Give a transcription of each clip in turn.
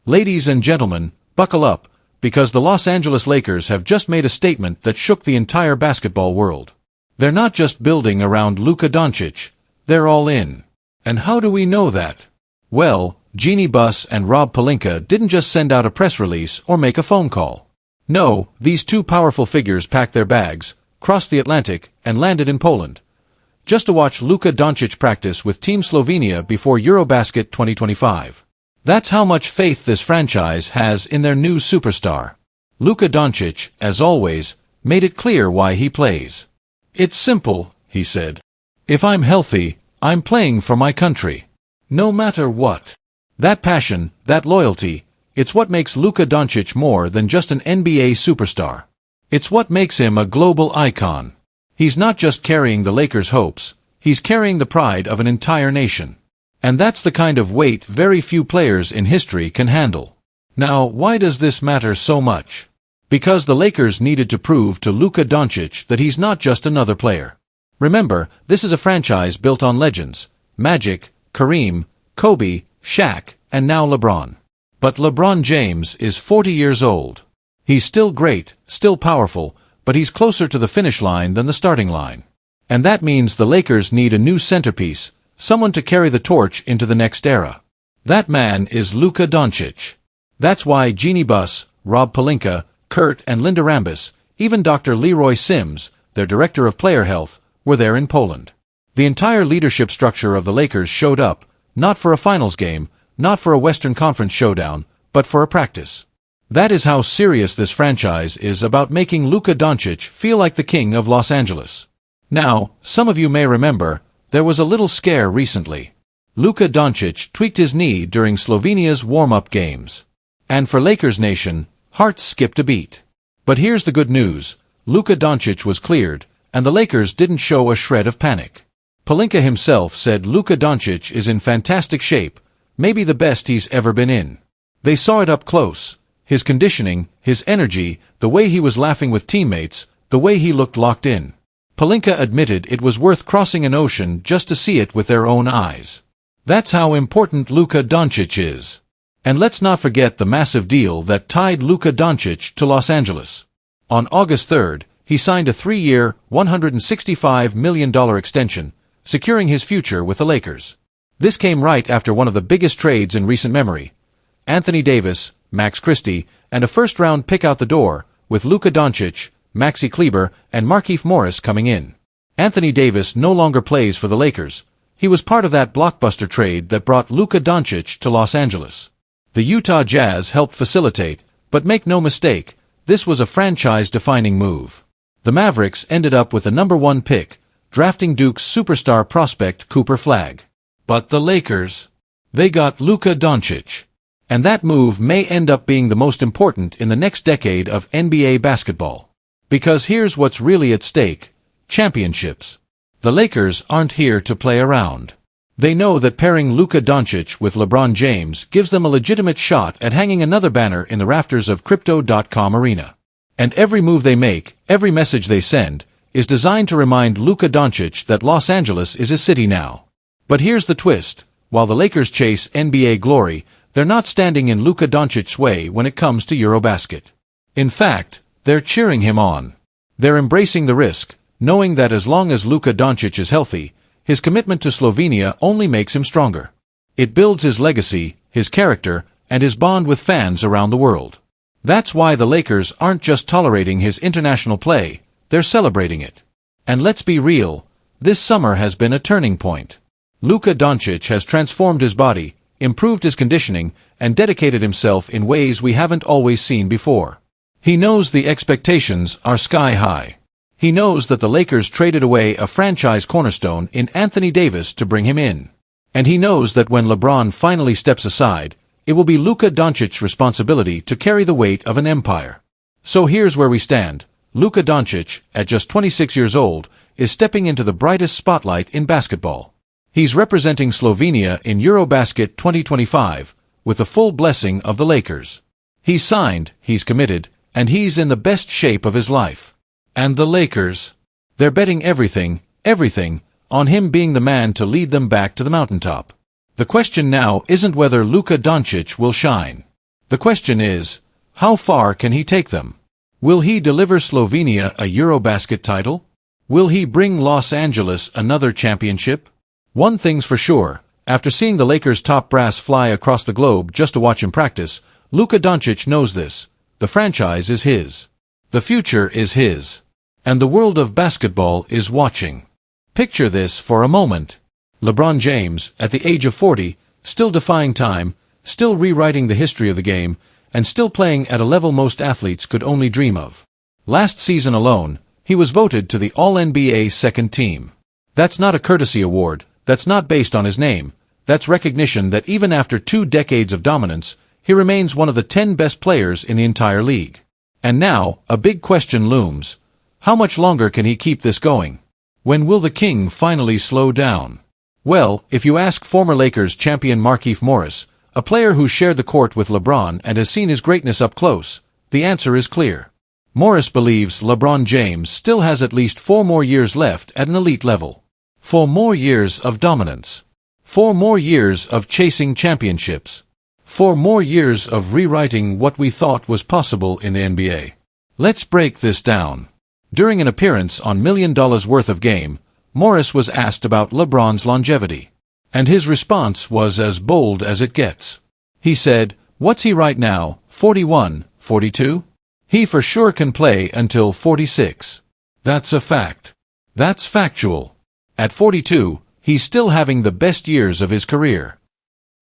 Ladies and gentlemen, buckle up, because the Los Angeles Lakers have just made a statement that shook the entire basketball world. They're not just building around Luka Doncic, they're all in. And how do we know that? Well, Jeannie Buss and Rob Pelinka didn't just send out a press release or make a phone call. No, these two powerful figures packed their bags, crossed the Atlantic, and landed in Poland, just to watch Luka Doncic practice with Team Slovenia before Eurobasket 2025. That's how much faith this franchise has in their new superstar. Luka Doncic, as always, made it clear why he plays. "It's simple," he said. "If I'm healthy, I'm playing for my country. No matter what." That passion, that loyalty, it's what makes Luka Doncic more than just an NBA superstar. It's what makes him a global icon. He's not just carrying the Lakers' hopes, he's carrying the pride of an entire nation. And that's the kind of weight very few players in history can handle. Now, why does this matter so much? Because the Lakers needed to prove to Luka Doncic that he's not just another player. Remember, this is a franchise built on legends: Magic, Kareem, Kobe, Shaq, and now LeBron. But LeBron James is 40 years old. He's still great, still powerful, but he's closer to the finish line than the starting line. And that means the Lakers need a new centerpiece, someone to carry the torch into the next era. That man is Luka Doncic. That's why Jeannie Buss, Rob Pelinka, Kurt and Linda Rambis, even Dr. Leroy Sims, their director of player health, were there in Poland. The entire leadership structure of the Lakers showed up, not for a finals game, not for a Western Conference showdown, but for a practice. That is how serious this franchise is about making Luka Doncic feel like the king of Los Angeles. Now, some of you may remember, there was a little scare recently. Luka Doncic tweaked his knee during Slovenia's warm-up games. And for Lakers Nation, hearts skipped a beat. But here's the good news: Luka Doncic was cleared, and the Lakers didn't show a shred of panic. Pelinka himself said Luka Doncic is in fantastic shape, maybe the best he's ever been in. They saw it up close: his conditioning, his energy, the way he was laughing with teammates, the way he looked locked in. Pelinka admitted it was worth crossing an ocean just to see it with their own eyes. That's how important Luka Doncic is. And let's not forget the massive deal that tied Luka Doncic to Los Angeles. On August 3rd, he signed a 3-year, $165 million extension, securing his future with the Lakers. This came right after one of the biggest trades in recent memory: Anthony Davis, Max Christie, and a first-round pick out the door, with Luka Doncic, Maxi Kleber, and Markieff Morris coming in. Anthony Davis no longer plays for the Lakers. He was part of that blockbuster trade that brought Luka Doncic to Los Angeles. The Utah Jazz helped facilitate, but make no mistake, this was a franchise-defining move. The Mavericks ended up with the #1 pick, drafting Duke's superstar prospect Cooper Flagg. But the Lakers, they got Luka Doncic. And that move may end up being the most important in the next decade of NBA basketball. Because here's what's really at stake: championships. The Lakers aren't here to play around. They know that pairing Luka Doncic with LeBron James gives them a legitimate shot at hanging another banner in the rafters of Crypto.com Arena. And every move they make, every message they send, is designed to remind Luka Doncic that Los Angeles is his city now. But here's the twist: while the Lakers chase NBA glory, they're not standing in Luka Doncic's way when it comes to Eurobasket. In fact, they're cheering him on. They're embracing the risk, knowing that as long as Luka Doncic is healthy, his commitment to Slovenia only makes him stronger. It builds his legacy, his character, and his bond with fans around the world. That's why the Lakers aren't just tolerating his international play, they're celebrating it. And let's be real, this summer has been a turning point. Luka Doncic has transformed his body, improved his conditioning, and dedicated himself in ways we haven't always seen before. He knows the expectations are sky high. He knows that the Lakers traded away a franchise cornerstone in Anthony Davis to bring him in. And he knows that when LeBron finally steps aside, it will be Luka Doncic's responsibility to carry the weight of an empire. So here's where we stand. Luka Doncic, at just 26 years old, is stepping into the brightest spotlight in basketball. He's representing Slovenia in Eurobasket 2025, with the full blessing of the Lakers. He's signed, he's committed, and he's in the best shape of his life. And the Lakers, they're betting everything, on him being the man to lead them back to the mountaintop. The question now isn't whether Luka Doncic will shine. The question is, how far can he take them? Will he deliver Slovenia a Eurobasket title? Will he bring Los Angeles another championship? One thing's for sure, after seeing the Lakers' top brass fly across the globe just to watch him practice, Luka Doncic knows this. The franchise is his. The future is his. And the world of basketball is watching. Picture this for a moment. LeBron James, at the age of 40, still defying time, still rewriting the history of the game, and still playing at a level most athletes could only dream of. Last season alone, he was voted to the All-NBA second team. That's not a courtesy award, that's not based on his name, that's recognition that even after 2 decades of dominance, he remains one of the 10 best players in the entire league. And now, a big question looms. How much longer can he keep this going? When will the king finally slow down? Well, if you ask former Lakers champion Markieff Morris, a player who shared the court with LeBron and has seen his greatness up close, the answer is clear. Morris believes LeBron James still has at least 4 more years left at an elite level. 4 more years of dominance. 4 more years of chasing championships. 4 more years of rewriting what we thought was possible in the NBA. Let's break this down. During an appearance on $1 Million Worth of Game, Morris was asked about LeBron's longevity. And his response was as bold as it gets. He said, "What's he right now, 41, 42? He for sure can play until 46. That's a fact. That's factual. At 42, he's still having the best years of his career."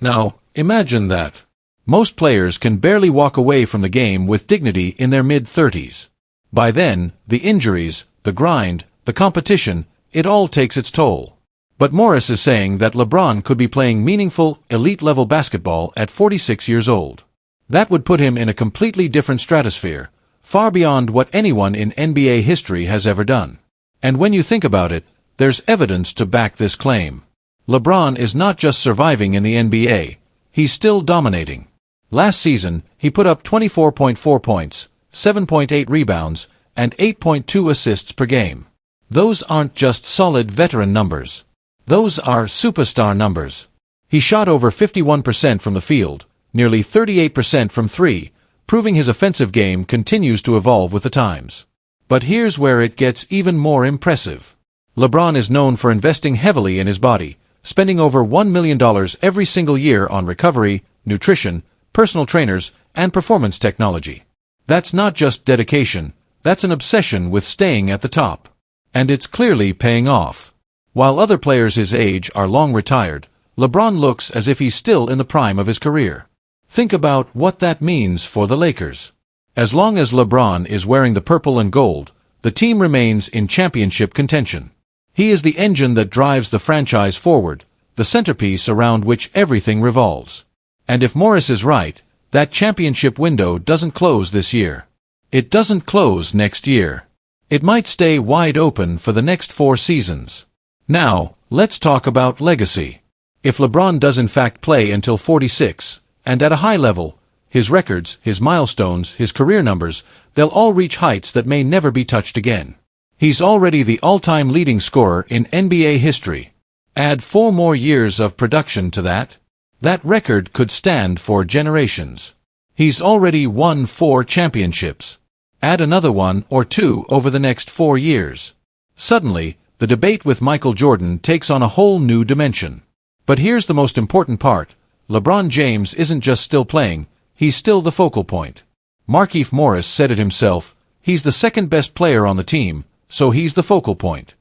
Now, imagine that. Most players can barely walk away from the game with dignity in their mid-30s. By then, the injuries, the grind, the competition, it all takes its toll. But Morris is saying that LeBron could be playing meaningful, elite-level basketball at 46 years old. That would put him in a completely different stratosphere, far beyond what anyone in NBA history has ever done. And when you think about it, there's evidence to back this claim. LeBron is not just surviving in the NBA, he's still dominating. Last season, he put up 24.4 points, 7.8 rebounds, and 8.2 assists per game. Those aren't just solid veteran numbers. Those are superstar numbers. He shot over 51% from the field, nearly 38% from 3, proving his offensive game continues to evolve with the times. But here's where it gets even more impressive. LeBron is known for investing heavily in his body, spending over $1 million every single year on recovery, nutrition, personal trainers, and performance technology. That's not just dedication, that's an obsession with staying at the top. And it's clearly paying off. While other players his age are long retired, LeBron looks as if he's still in the prime of his career. Think about what that means for the Lakers. As long as LeBron is wearing the purple and gold, the team remains in championship contention. He is the engine that drives the franchise forward, the centerpiece around which everything revolves. And if Morris is right, that championship window doesn't close this year. It doesn't close next year. It might stay wide open for the next 4 seasons. Now, let's talk about legacy. If LeBron does in fact play until 46, and at a high level, his records, his milestones, his career numbers, they'll all reach heights that may never be touched again. He's already the all-time leading scorer in NBA history. Add 4 more years of production to that. That record could stand for generations. He's already won 4 championships. Add another 1 or 2 over the next 4 years. Suddenly, the debate with Michael Jordan takes on a whole new dimension. But here's the most important part. LeBron James isn't just still playing, he's still the focal point. Markieff Morris said it himself, he's the second best player on the team, so he's the focal point.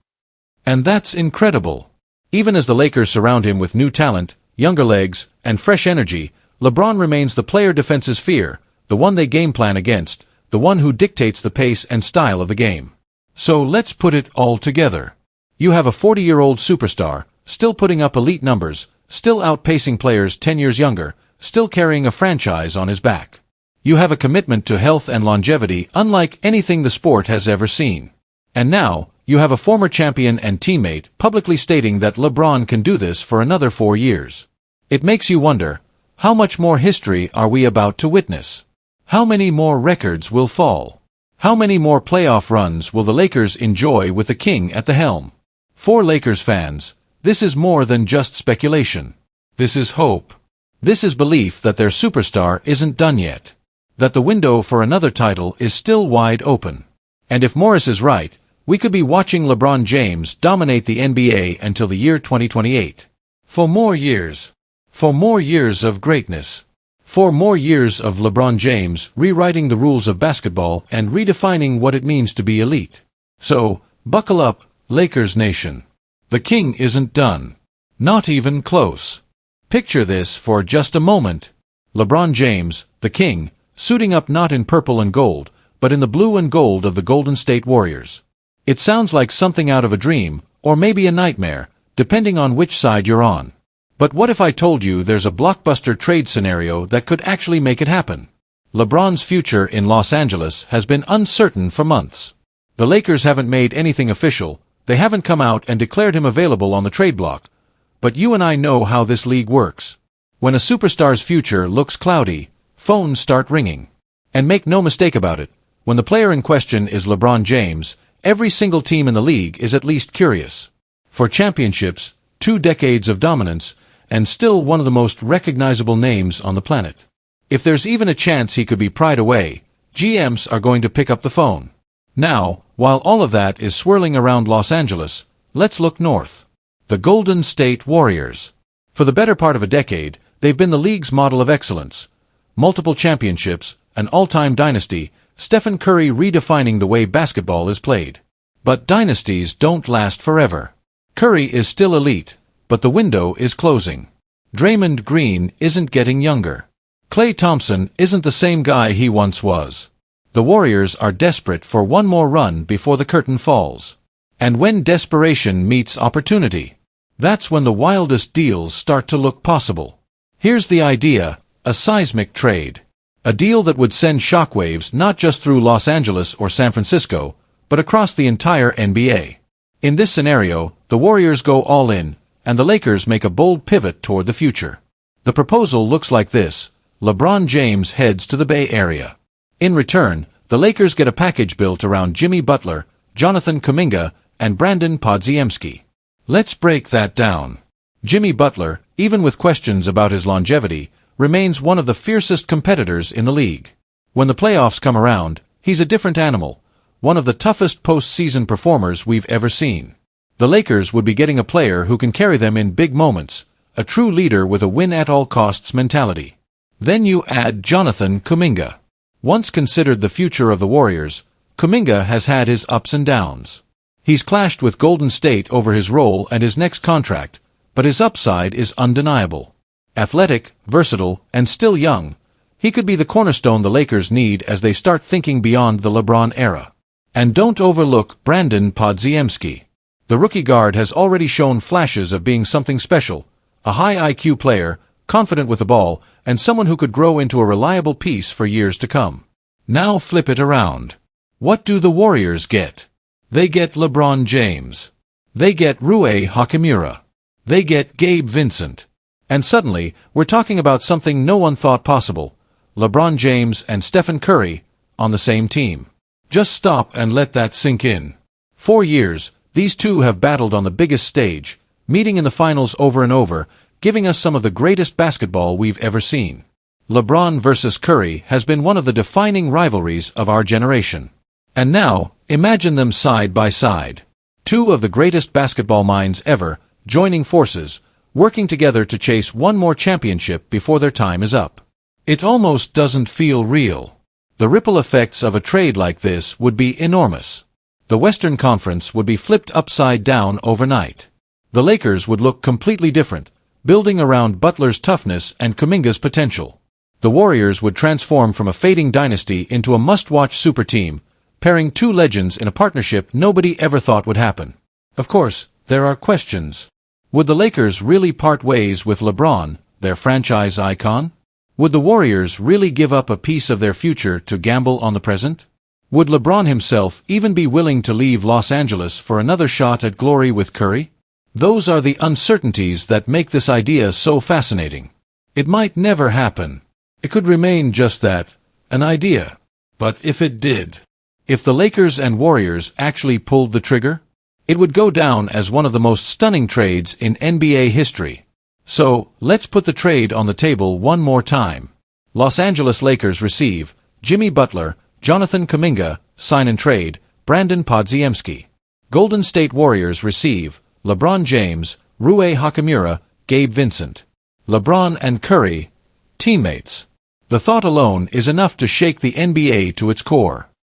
And that's incredible. Even as the Lakers surround him with new talent, younger legs, and fresh energy, LeBron remains the player defense's fear, the one they game plan against, the one who dictates the pace and style of the game. So let's put it all together. You have a 40-year-old superstar, still putting up elite numbers, still outpacing players 10 years younger, still carrying a franchise on his back. You have a commitment to health and longevity unlike anything the sport has ever seen. And now, you have a former champion and teammate publicly stating that LeBron can do this for another 4 years. It makes you wonder, how much more history are we about to witness? How many more records will fall? How many more playoff runs will the Lakers enjoy with the king at the helm? For Lakers fans, this is more than just speculation. This is hope. This is belief that their superstar isn't done yet, that the window for another title is still wide open. And if Morris is right, we could be watching LeBron James dominate the NBA until the year 2028. For more years. For more years of greatness. For more years of LeBron James rewriting the rules of basketball and redefining what it means to be elite. So, buckle up, Lakers Nation. The king isn't done. Not even close. Picture this for just a moment. LeBron James, the king, suiting up not in purple and gold, but in the blue and gold of the Golden State Warriors. It sounds like something out of a dream, or maybe a nightmare, depending on which side you're on. But what if I told you there's a blockbuster trade scenario that could actually make it happen? LeBron's future in Los Angeles has been uncertain for months. The Lakers haven't made anything official, they haven't come out and declared him available on the trade block. But you and I know how this league works. When a superstar's future looks cloudy, phones start ringing. And make no mistake about it, when the player in question is LeBron James, every single team in the league is at least curious. For championships, 2 decades of dominance, and still one of the most recognizable names on the planet. If there's even a chance he could be pried away, GMs are going to pick up the phone. Now, while all of that is swirling around Los Angeles, let's look north. The Golden State Warriors. For the better part of a decade, they've been the league's model of excellence. Multiple championships, an all-time dynasty, Stephen Curry redefining the way basketball is played. But dynasties don't last forever. Curry is still elite, but the window is closing. Draymond Green isn't getting younger. Klay Thompson isn't the same guy he once was. The Warriors are desperate for one more run before the curtain falls. And when desperation meets opportunity, that's when the wildest deals start to look possible. Here's the idea, a seismic trade. A deal that would send shockwaves not just through Los Angeles or San Francisco, but across the entire NBA. In this scenario, the Warriors go all in, and the Lakers make a bold pivot toward the future. The proposal looks like this. LeBron James heads to the Bay Area. In return, the Lakers get a package built around Jimmy Butler, Jonathan Kuminga, and Brandon Podziemski. Let's break that down. Jimmy Butler, even with questions about his longevity, remains one of the fiercest competitors in the league. When the playoffs come around, he's a different animal, one of the toughest postseason performers we've ever seen. The Lakers would be getting a player who can carry them in big moments, a true leader with a win-at-all-costs mentality. Then you add Jonathan Kuminga. Once considered the future of the Warriors, Kuminga has had his ups and downs. He's clashed with Golden State over his role and his next contract, but his upside is undeniable. Athletic, versatile, and still young, he could be the cornerstone the Lakers need as they start thinking beyond the LeBron era. And don't overlook Brandon Podziemski. The rookie guard has already shown flashes of being something special, a high IQ player, confident with the ball, and someone who could grow into a reliable piece for years to come. Now flip it around. What do the Warriors get? They get LeBron James. They get Rui Hachimura. They get Gabe Vincent. And suddenly, we're talking about something no one thought possible. LeBron James and Stephen Curry on the same team. Just stop and let that sink in. 4 years, these two have battled on the biggest stage, meeting in the finals over and over, giving us some of the greatest basketball we've ever seen. LeBron versus Curry has been one of the defining rivalries of our generation. And now, imagine them side by side. Two of the greatest basketball minds ever, joining forces, working together to chase one more championship before their time is up. It almost doesn't feel real. The ripple effects of a trade like this would be enormous. The Western Conference would be flipped upside down overnight. The Lakers would look completely different, building around Butler's toughness and Kuminga's potential. The Warriors would transform from a fading dynasty into a must-watch super team, pairing two legends in a partnership nobody ever thought would happen. Of course, there are questions. Would the Lakers really part ways with LeBron, their franchise icon? Would the Warriors really give up a piece of their future to gamble on the present? Would LeBron himself even be willing to leave Los Angeles for another shot at glory with Curry? Those are the uncertainties that make this idea so fascinating. It might never happen. It could remain just that, an idea. But if it did, if the Lakers and Warriors actually pulled the trigger, it would go down as one of the most stunning trades in NBA history. So, let's put the trade on the table one more time. Los Angeles Lakers receive Jimmy Butler, Jonathan Kuminga, sign and trade, Brandon Podziemski. Golden State Warriors receive LeBron James, Rui Hachimura, Gabe Vincent. LeBron and Curry, teammates. The thought alone is enough to shake the NBA to its core.